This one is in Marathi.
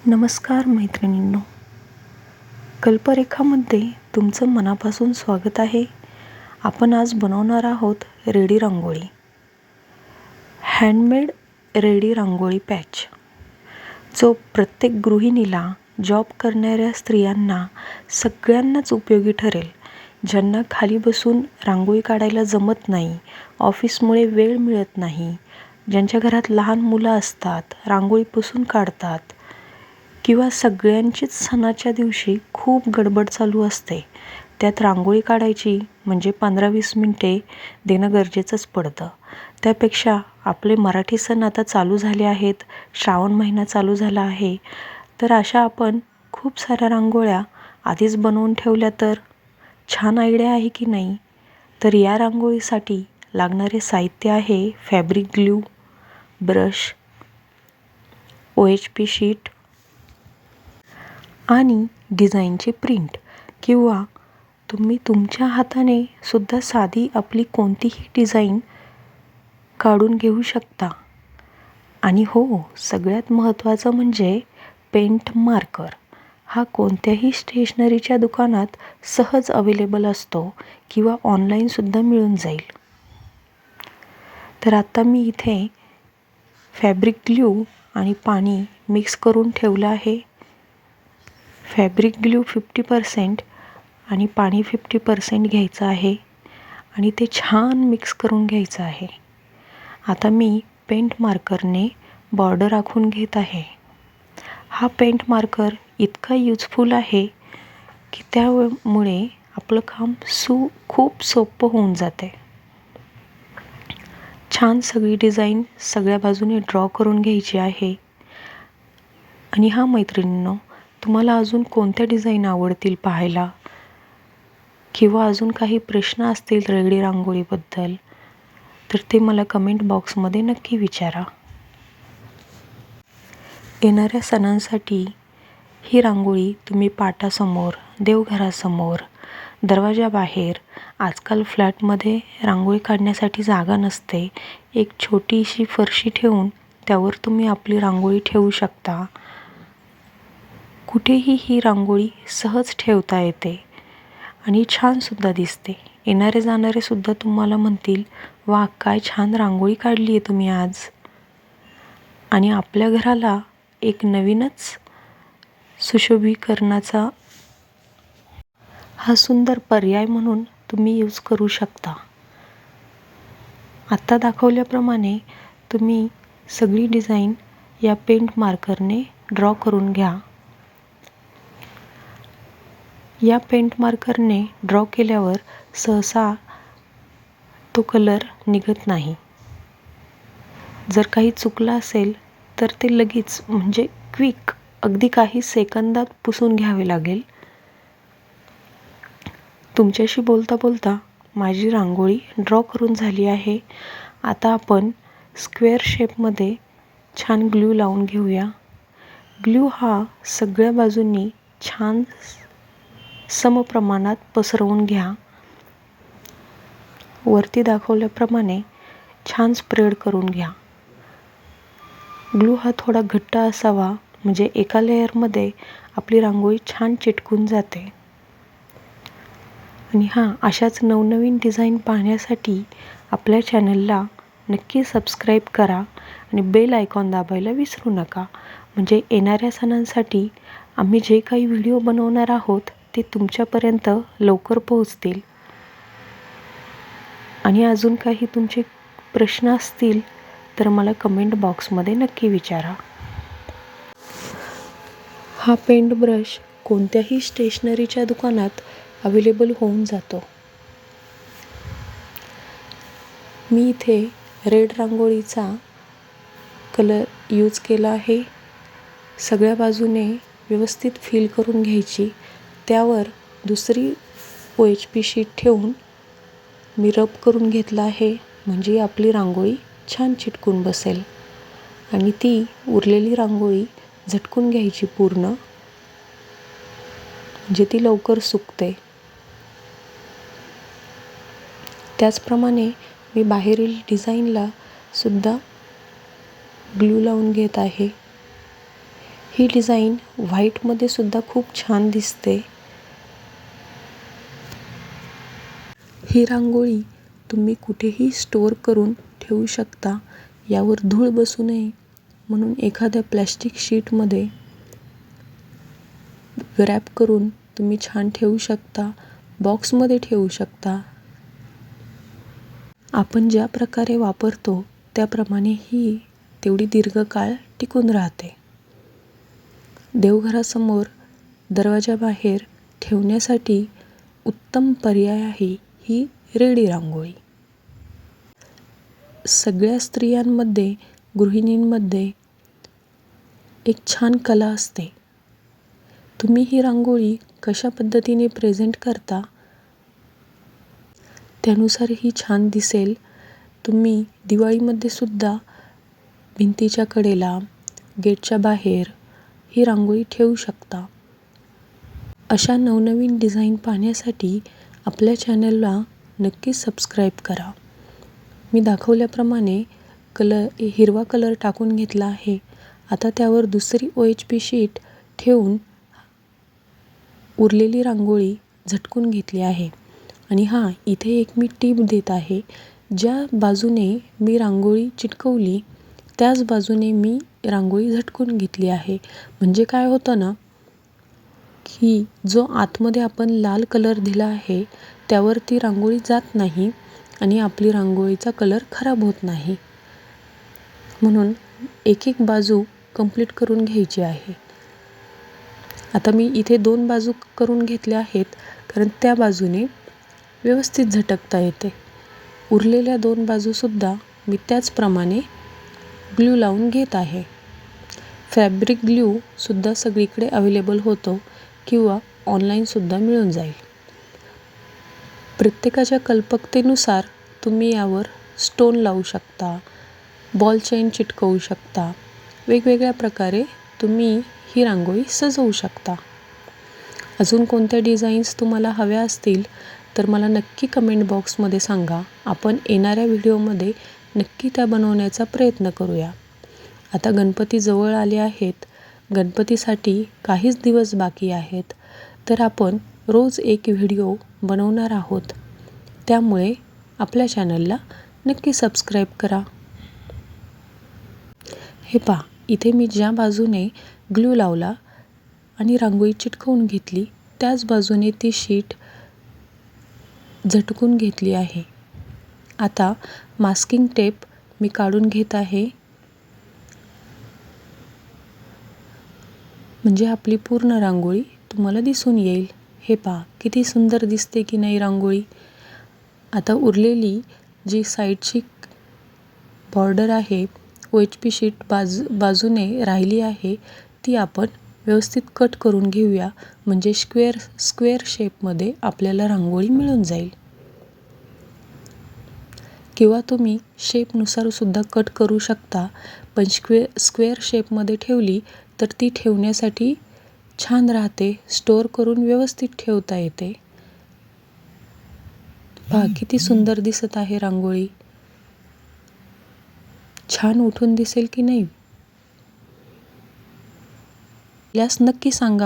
नमस्कार मैत्रिणींनो, कल्परेखामध्ये तुमचं मनापासून स्वागत आहे. आपण आज बनवणार आहोत रेडी रांगोळी. हँडमेड रेडी रांगोळी पॅच, जो प्रत्येक गृहिणीला, जॉब करणाऱ्या स्त्रियांना, सगळ्यांनाच उपयोगी ठरेल. ज्यांना खाली बसून रांगोळी काढायला जमत नाही, ऑफिसमुळे वेळ मिळत नाही, ज्यांच्या घरात लहान मुलं असतात, रांगोळी पुसून काढतात, किंवा सगळ्यांचीच सणाच्या दिवशी खूप गडबड चालू असते, त्यात रांगोळी काढायची म्हणजे 15-20 मिनिटे देणं गरजेचंच पडतं. त्यापेक्षा आपले मराठी सण आता चालू झाले आहेत, श्रावण महिना चालू झाला आहे, तर अशा आपण खूप साऱ्या रांगोळ्या आधीच बनवून ठेवल्या तर छान आयडिया आहे की नाही? तर या रांगोळीसाठी लागणारे साहित्य आहे fabric glue, brush, OHP sheet आणि डिझाईनची प्रिंट, किंवा तुम्ही तुमच्या हाताने सुद्धा साधी आपली कोणतीही डिझाईन काढून घेऊ शकता. आणि हो, सगळ्यात महत्त्वाचं म्हणजे पेंट मार्कर. हा कोणत्याही स्टेशनरीच्या दुकानात सहज अवेलेबल असतो किंवा ऑनलाईनसुद्धा मिळून जाईल. तर आता मी इथे फॅब्रिक ग्लू आणि पाणी मिक्स करून ठेवलं आहे. फॅब्रिक ग्लू 50% आणि पाणी 50% घ्यायचं आहे आणि ते छान मिक्स करून घ्यायचं आहे. आता मी पेंट मार्करने बॉर्डर आखून घेत आहे. हा पेंट मार्कर इतका यूजफुल आहे की त्यामुळे आपलं काम खूप सोपं होऊन जाते. छान सगळी डिझाईन सगळ्या बाजूने ड्रॉ करून घ्यायची आहे. आणि हा मैत्रिणींनो, तुम्हाला अजून कोणत्या डिझाईन आवडतील पाहायला, किंवा अजून काही प्रश्न असतील रेडी रांगोळीबद्दल, तर ते मला कमेंट बॉक्समध्ये नक्की विचारा. येणाऱ्या सणांसाठी ही रांगोळी तुम्ही पाटासमोर, देवघरासमोर, दरवाजाबाहेर, आजकाल फ्लॅटमध्ये रांगोळी काढण्यासाठी जागा नसते, एक छोटीशी फरशी ठेवून त्यावर तुम्ही आपली रांगोळी ठेवू शकता. कुठेही ही रांगोळी सहज ठेवता येते आणि छानसुद्धा दिसते. येणारे जाणारे सुद्धा तुम्हाला म्हणतील, वा, काय छान रांगोळी काढली आहे तुम्ही आज. आणि आपल्या घराला एक नवीनच सुशोभीकरणाचा हा सुंदर पर्याय म्हणून तुम्ही यूज करू शकता. आत्ता दाखवल्याप्रमाणे तुम्ही सगळी डिझाईन या पेंट मार्करने ड्रॉ करून घ्या. या पेंट मार्करने ड्रॉ केल्यावर सहसा तो कलर निघत नाही. जर काही चुकलं असेल तर ते लगेच, म्हणजे क्विक, अगदी काही सेकंदात पुसून घ्यावे लागेल. तुमच्याशी बोलता बोलता माझी रांगोळी ड्रॉ करून झाली आहे. आता आपण स्क्वेअर शेपमध्ये छान ग्लू लावून घेऊया. ग्लू हा सगळ्या बाजूंनी छान समप्रमाणात पसरवून घ्या. वरती दाखवल्याप्रमाणे छान स्प्रेड करून घ्या. ग्लू हा थोडा घट्ट असावा, म्हणजे एका लेअरमध्ये आपली रांगोळी छान चिटकून जाते. आणि अशाच नवनवीन डिझाईन पाहण्यासाठी आपल्या चॅनलला नक्की सबस्क्राईब करा आणि बेल आयकॉन दाबायला विसरू नका. म्हणजे येणाऱ्या सणांसाठी आम्ही जे काही व्हिडिओ बनवणार आहोत ते तुमच्यापर्यंत लवकर पोहोचतील. आणि अजून काही तुमचे प्रश्न असतील तर मला कमेंट बॉक्समध्ये नक्की विचारा. हा पेंट ब्रश कोणत्याही स्टेशनरीच्या दुकानात अवेलेबल होऊन जातो. मी इथे रेड रांगोळीचा कलर यूज केला आहे. सगळ्या बाजूने व्यवस्थित फिल करून घ्यायची. त्यावर दुसरी OHP शीट ठेवून मी रब करून घेतला आहे, म्हणजे आपली रांगोळी छान चिटकून बसेल. आणि ती उरलेली रांगोळी झटकून घ्यायची पूर्ण, म्हणजे ती लवकर सुकते. त्याचप्रमाणे मी बाहेरील डिझाईनला सुद्धा ग्लू लावून घेत आहे. ही डिझाईन व्हाईटमध्ये सुद्धा खूप छान दिसते. ही रांगोळी तुम्ही कुठेही स्टोअर करून ठेवू शकता. यावर धूळ बसू नये म्हणून एखाद्या प्लॅस्टिक शीटमध्ये रॅप करून तुम्ही छान ठेवू शकता. बॉक्समध्ये ठेवू शकता. आपण ज्या प्रकारे वापरतो त्याप्रमाणे ही तेवढी दीर्घकाळ टिकून राहते. देवघरासमोर दरवाजाबाहेर ठेवण्यासाठी उत्तम पर्याय आहे ही रेडी रांगोळी. सगळ्या स्त्रियांमध्ये, गृहिणींमध्ये एक छान कला असते. तुम्ही ही रांगोळी कशा पद्धतीने प्रेझेंट करता त्यानुसार ही छान दिसेल. तुम्ही दिवाळीमध्ये सुद्धा भिंतीच्या कडेला, गेटच्या बाहेर ही रांगोळी ठेवू शकता. अशा नवनवीन डिझाईन पाहण्यासाठी आपल्या चॅनलला नक्की सबस्क्राईब करा. मी दाखवल्याप्रमाणे हिरवा कलर टाकून घेतला आहे. आता त्यावर दुसरी OHP शीट ठेवून उरलेली रांगोळी झटकून घेतली आहे. आणि इथे एक मी टीप देत आहे. ज्या बाजूने मी रांगोळी चिटकवली त्याच बाजूने मी रांगोळी झटकून घेतली आहे. म्हणजे काय होतं ना, की जो आतमध्ये आपण लाल कलर दिला आहे त्यावर ती रांगोळी जात नाही आणि आपली रांगोळीचा कलर खराब होत नाही. म्हणून एक एक बाजू कंप्लीट करून घ्यायची आहे. आता मी इथे 2 बाजू करून घेतल्या आहेत कारण त्या बाजूने व्यवस्थित झटकता येते. उरलेल्या 2 बाजूसुद्धा त्याचप्रमाणे ग्लू लावून घेत आहे. फॅब्रिक ग्लूसुद्धा सगळीकडे अवेलेबल होतो किंवा ऑनलाईनसुद्धा मिळून जाईल. प्रत्येकाच्या कल्पकतेनुसार तुम्ही यावर स्टोन लावू शकता, बॉल चेन चिटकवू शकता. वेगवेगळ्या प्रकारे तुम्ही ही रांगोळी सजवू शकता. अजून कोणत्या डिझाईन्स तुम्हाला हव्या असतील तर मला नक्की कमेंट बॉक्समध्ये सांगा. आपण येणाऱ्या व्हिडिओमध्ये नक्की त्या बनवण्याचा प्रयत्न करूया. आता गणपती जवळ आले आहेत. गणपतीसाठी काहीच दिवस बाकी आहेत. तर आपण रोज एक व्हिडिओ बनवणार आहोत. त्यामुळे आपल्या चॅनलला नक्की सबस्क्राईब करा. हे पहा, इथे मी ज्या बाजूने ग्लू लावला आणि रांगोळी चिटकवून घेतली त्याच बाजूने ती शीट झटकून घेतली आहे. आता मास्किंग टेप मी काढून घेत आहे. म्हणजे आपली पूर्ण रांगोळी तुम्हाला दिसून येईल. हे पहा किती सुंदर दिसते की नाही रांगोळी. आता उरलेली जी साईडची बॉर्डर आहे, OHP शीट बाजूने राहिली आहे ती आपण व्यवस्थित कट करून घेऊया. म्हणजे स्क्वेअर शेपमध्ये आपल्याला रांगोळी मिळून जाईल. किंवा तुम्ही शेपनुसार सुद्धा कट करू शकता. पण स्क्वेअर शेपमध्ये ठेवली तर ती ठेवण्यासाठी छान राहते. स्टोअर करून व्यवस्थित ठेवता येते. पहा किती सुंदर दिसत आहे रांगोळी. छान उठून दिसेल की नाही यास नक्की सांगा.